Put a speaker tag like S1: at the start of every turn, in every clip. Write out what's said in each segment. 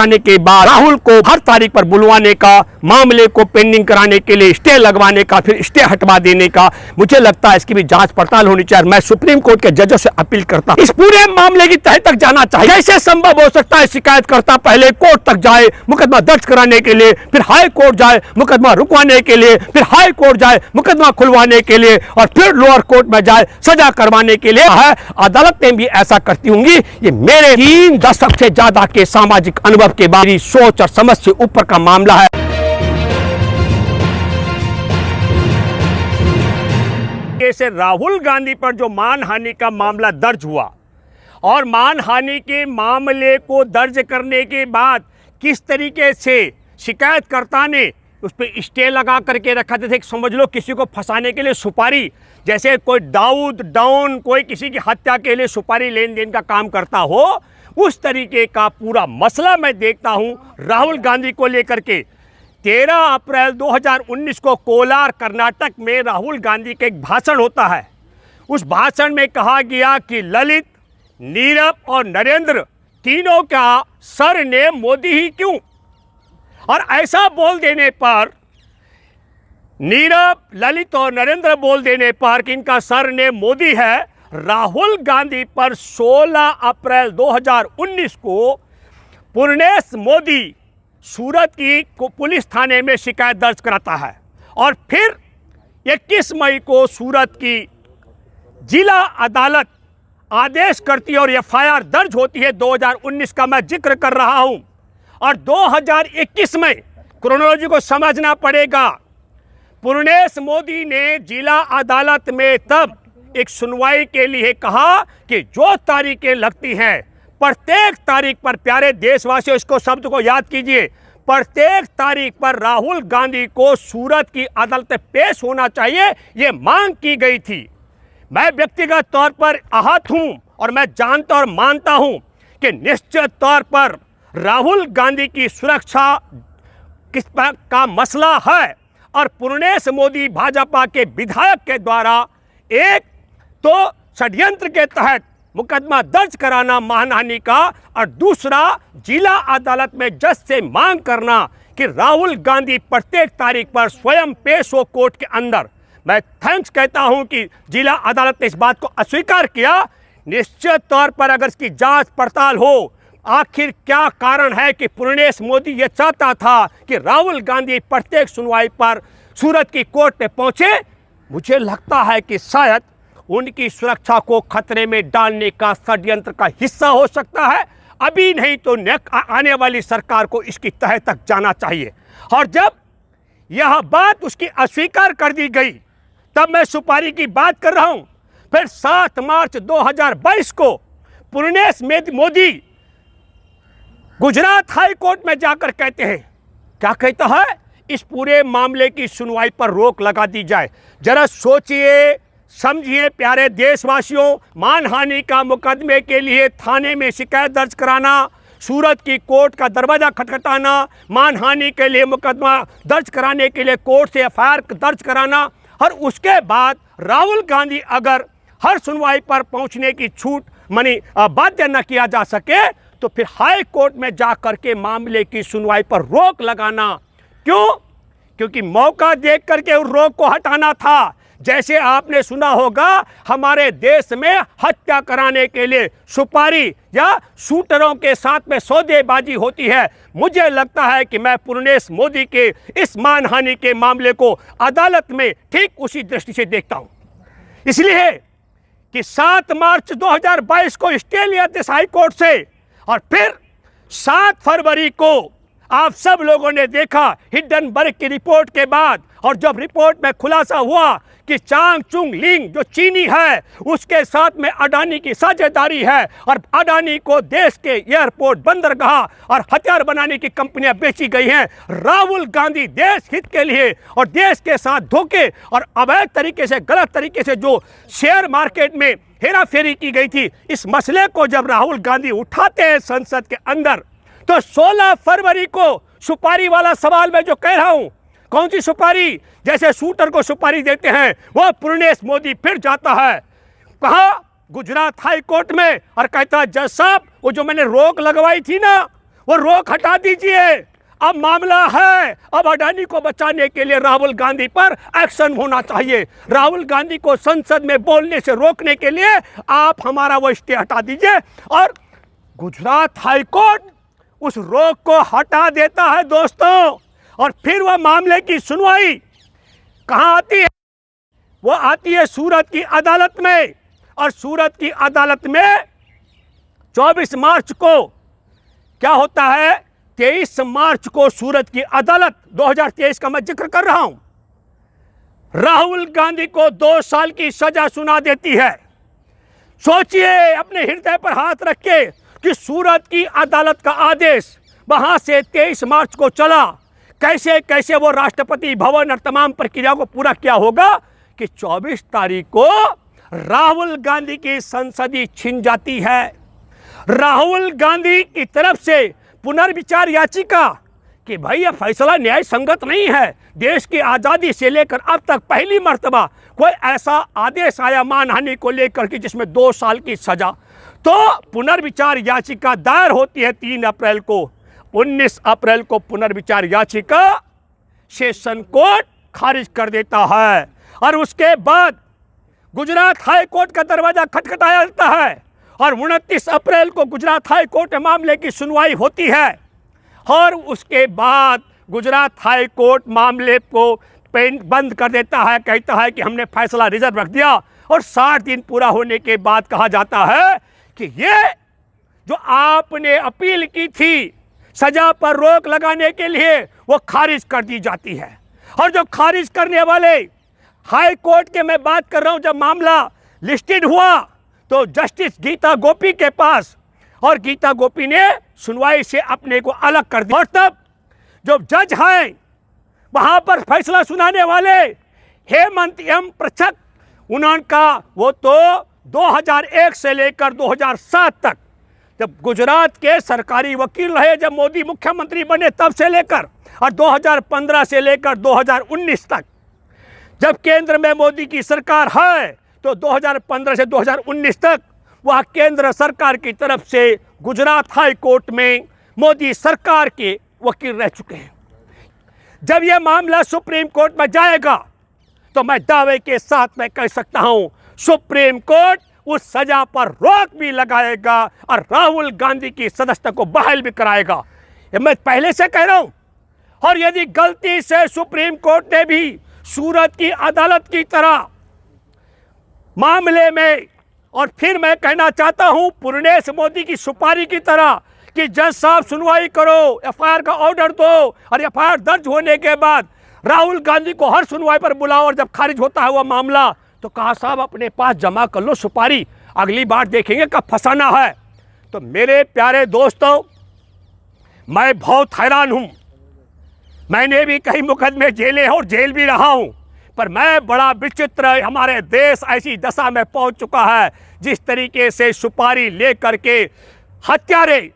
S1: आने के बाद राहुल को हर तारीख पर बुलवाने का, मामले को पेंडिंग कराने के लिए स्टे लगवाने का, फिर स्टे हटवा देने का, मुझे लगता है इसकी भी जांच पड़ताल होनी चाहिए। मैं सुप्रीम कोर्ट के जजों से अपील करता हूं, इस पूरे मामले की तह तक जाना चाहिए। कैसे संभव हो सकता है शिकायतकर्ता पहले कोर्ट तक जाए मुकदमा दर्ज कराने के लिए, फिर हाई कोर्ट जाए मुकदमा रुकवाने के लिए, फिर हाई कोर्ट जाए मुकदमा खुलवाने के लिए, और फिर लोअर कोर्ट में जाए सजा करवाने के लिए है। अदालतें भी ऐसा करती होंगी। ये मेरे 3 दशक से ज्यादा के सामाजिक अनुभव के बाद सोच और समझ से ऊपर का मामला है। से राहुल गांधी पर जो मानहानि का मामला दर्ज हुआ और मानहानि के मामले को दर्ज करने के बाद किस तरीके से शिकायतकर्ता ने उस पर स्टे लगा करके रखा था, समझ लो किसी को फंसाने के लिए सुपारी, जैसे कोई दाऊद डाउन कोई किसी की हत्या के लिए सुपारी लेन देन का काम करता हो, उस तरीके का पूरा मसला मैं देखता हूं राहुल गांधी को लेकर के। 13 अप्रैल 2019 को कोलार कर्नाटक में राहुल गांधी का एक भाषण होता है। उस भाषण में कहा गया कि ललित, नीरव और नरेंद्र तीनों का सरनेम मोदी ही क्यों। और ऐसा बोल देने पर, नीरव, ललित और नरेंद्र बोल देने पर कि इनका सरनेम मोदी है, राहुल गांधी पर 16 अप्रैल 2019 को पूर्णेश मोदी सूरत की पुलिस थाने में शिकायत दर्ज कराता है। और फिर 21 मई को सूरत की जिला अदालत आदेश करती है और एफआईआर दर्ज होती है। 2019 का मैं जिक्र कर रहा हूं। और 2021 में क्रोनोलॉजी को समझना पड़ेगा। पूर्णेश मोदी ने जिला अदालत में तब एक सुनवाई के लिए कहा कि जो तारीखें लगती हैं, प्रत्येक तारीख पर, प्यारे देशवासियों इसको शब्द को याद कीजिए, प्रत्येक तारीख पर राहुल गांधी को सूरत की अदालत में पेश होना चाहिए, ये मांग की गई थी। मैं व्यक्तिगत तौर पर आहत हूं और मैं जानता और मानता हूं कि निश्चित तौर पर राहुल गांधी की सुरक्षा किस का मसला है और पूर्णेश मोदी भाजपा के विधायक के द्वारा एक तो षड्यंत्र के तहत मुकदमा दर्ज कराना मानहानि का, और दूसरा जिला अदालत में जज से मांग करना कि राहुल गांधी प्रत्येक तारीख पर स्वयं पेश हो कोर्ट के अंदर। मैं थैंक्स कहता हूं कि जिला अदालत ने इस बात को अस्वीकार किया। निश्चित तौर पर अगर इसकी जांच पड़ताल हो, आखिर क्या कारण है कि पूर्णेश मोदी ये चाहता था कि राहुल गांधी प्रत्येक सुनवाई पर सूरत की कोर्ट में पहुंचे, मुझे लगता है कि शायद उनकी सुरक्षा को खतरे में डालने का षड्यंत्र का हिस्सा हो सकता है। अभी नहीं तो आने वाली सरकार को इसकी तह तक जाना चाहिए। और जब यह बात उसकी अस्वीकार कर दी गई, तब मैं सुपारी की बात कर रहा हूं। फिर 7 मार्च 2022 को पूर्णेश मोदी गुजरात हाई कोर्ट में जाकर कहते हैं, क्या कहता है, इस पूरे मामले की सुनवाई पर रोक लगा दी जाए। जरा सोचिए, समझिए प्यारे देशवासियों, मानहानि का मुकदमे के लिए थाने में शिकायत दर्ज कराना, सूरत की कोर्ट का दरवाज़ा खटखटाना, मानहानि के लिए मुकदमा दर्ज कराने के लिए कोर्ट से एफआईआर दर्ज कराना, और उसके बाद राहुल गांधी अगर हर सुनवाई पर पहुंचने की छूट बाध्य न किया जा सके, तो फिर हाई कोर्ट में जा कर के मामले की सुनवाई पर रोक लगाना। क्यों? क्योंकि मौका देख करके उस रोक को हटाना था। जैसे आपने सुना होगा, हमारे देश में हत्या कराने के लिए सुपारी या शूटरों के साथ में सौदेबाजी होती है। मुझे लगता है कि मैं पूर्णेश मोदी के इस मानहानि के मामले को अदालत में ठीक उसी दृष्टि से देखता हूं। इसलिए कि 7 मार्च 2022 को स्टे लिया था हाई कोर्ट से, और फिर 7 फरवरी को आप सब लोगों ने देखा हिंडनबर्ग की रिपोर्ट के बाद, और जब रिपोर्ट में खुलासा हुआ कि चांग चुंग लिंग जो चीनी है उसके साथ में अडानी की साझेदारी है, और अडानी को देश के एयरपोर्ट, बंदरगाह और हथियार बनाने की कंपनियां बेची गई हैं। राहुल गांधी देश हित के लिए और देश के साथ धोखे और अवैध तरीके से, गलत तरीके से जो शेयर मार्केट में हेरा फेरी की गई थी, इस मसले को जब राहुल गांधी उठाते हैं संसद के अंदर, तो 16 फरवरी को सुपारी वाला सवाल मैं जो कह रहा हूं, कौन सी सुपारी, जैसे शूटर को सुपारी देते हैं, वो पूर्णेश मोदी फिर जाता है कहा गुजरात हाई कोर्ट में और कहता है, जज साहब वो जो मैंने रोक लगवाई थी ना, वो रोक हटा दीजिए। अब मामला है, अब अडानी को बचाने के लिए राहुल गांधी पर एक्शन होना चाहिए। राहुल गांधी को संसद में बोलने से रोकने के लिए आप हमारा वो स्टे हटा दीजिए। और गुजरात हाई कोर्ट उस रोक को हटा देता है दोस्तों। और फिर वह मामले की सुनवाई कहाँ आती है? वो आती है सूरत की अदालत में। और सूरत की अदालत में 24 मार्च को क्या होता है? 23 मार्च को सूरत की अदालत 2023 का मैं जिक्र कर रहा हूं, राहुल गांधी को 2 साल की सजा सुना देती है। सोचिए अपने हृदय पर हाथ रख के कि सूरत की अदालत का आदेश वहां से 23 मार्च को चला, कैसे कैसे वो राष्ट्रपति भवन और तमाम प्रक्रिया को पूरा किया होगा कि 24 तारीख को राहुल गांधी की संसदीय छीन जाती है। राहुल गांधी की तरफ से पुनर्विचार याचिका कि भाई यह फैसला न्याय संगत नहीं है। देश की आज़ादी से लेकर अब तक पहली मर्तबा कोई ऐसा आदेश आया मानहानि को लेकर के जिसमें 2 साल की सजा। तो पुनर्विचार याचिका दायर होती है 3 अप्रैल को। 19 अप्रैल को पुनर्विचार याचिका सेशन कोर्ट खारिज कर देता है। और उसके बाद गुजरात हाई कोर्ट का दरवाजा खटखटाया जाता है। और 29 अप्रैल को गुजरात हाई कोर्ट मामले की सुनवाई होती है। और उसके बाद गुजरात हाई कोर्ट मामले को बंद कर देता है, कहता है कि हमने फैसला रिजर्व रख दिया। और 60 दिन पूरा होने के बाद कहा जाता है कि ये जो आपने अपील की थी सजा पर रोक लगाने के लिए वो खारिज कर दी जाती है। और जो खारिज करने वाले हाई कोर्ट के मैं बात कर रहा हूं, जब मामला लिस्टेड हुआ तो जस्टिस गीता गोपी के पास, और गीता गोपी ने सुनवाई से अपने को अलग कर दिया। और तब जो जज हैं वहां पर फैसला सुनाने वाले हेमंत एम प्रचक, उनका वो तो 2001 से लेकर 2007 तक जब गुजरात के सरकारी वकील रहे, जब मोदी मुख्यमंत्री बने तब से लेकर, और 2015 से लेकर 2019 तक जब केंद्र में मोदी की सरकार है तो 2015 से 2019 तक वह केंद्र सरकार की तरफ से गुजरात हाई कोर्ट में मोदी सरकार के वकील रह चुके हैं। जब यह मामला सुप्रीम कोर्ट में जाएगा तो मैं दावे के साथ में कह सकता हूं सुप्रीम कोर्ट उस सजा पर रोक भी लगाएगा और राहुल गांधी की सदस्यता को बहाल भी कराएगा। ये मैं पहले से कह रहा हूं। और यदि गलती से सुप्रीम कोर्ट ने भी सूरत की अदालत की तरह मामले में, और फिर मैं कहना चाहता हूं पूर्णेश मोदी की सुपारी की तरह कि जज साहब सुनवाई करो, एफआईआर का ऑर्डर दो, और एफआईआर दर्ज होने के बाद राहुल गांधी को हर सुनवाई पर बुलाओ, और जब खारिज होता है वह मामला तो कहा साहब अपने पास जमा कर लो सुपारी, अगली बार देखेंगे कब फंसाना है। तो मेरे प्यारे दोस्तों, मैं बहुत हैरान हूं। मैंने भी कई मुकदमे झेले और जेल भी रहा हूं, पर मैं बड़ा विचित्र, हमारे देश ऐसी दशा में पहुंच चुका है जिस तरीके से सुपारी लेकर के हत्यारे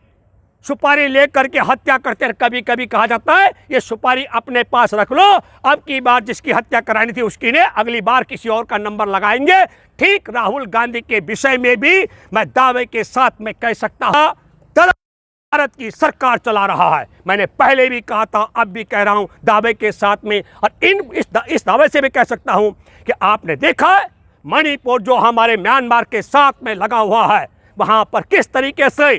S1: सुपारी लेकर के हत्या करते हैं। कभी कभी कहा जाता है ये सुपारी अपने पास रख लो, अब की बार जिसकी हत्या करानी थी उसकी ने, अगली बार किसी और का नंबर लगाएंगे। ठीक राहुल गांधी के विषय में भी मैं दावे के साथ में कह सकता हूं भारत की सरकार चला रहा है। मैंने पहले भी कहा था, अब भी कह रहा हूं दावे के साथ में। और इस दावे से भी कह सकता हूं कि आपने देखा है मणिपुर जो हमारे म्यांमार के साथ में लगा हुआ है, वहां पर किस तरीके से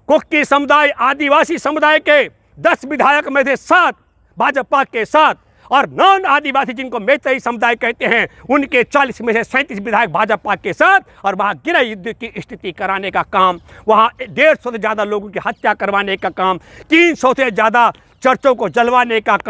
S1: कुकी समुदाय, आदिवासी समुदाय के 10 विधायक में से 7 भाजपा के साथ, और नॉन आदिवासी जिनको मैतेई समुदाय कहते हैं उनके 40 में से 37 विधायक भाजपा के साथ, और वहाँ गृह युद्ध की स्थिति कराने का काम, वहाँ 150 से ज़्यादा लोगों की हत्या करवाने का काम, 300 से ज़्यादा चर्चों को जलवाने का काम।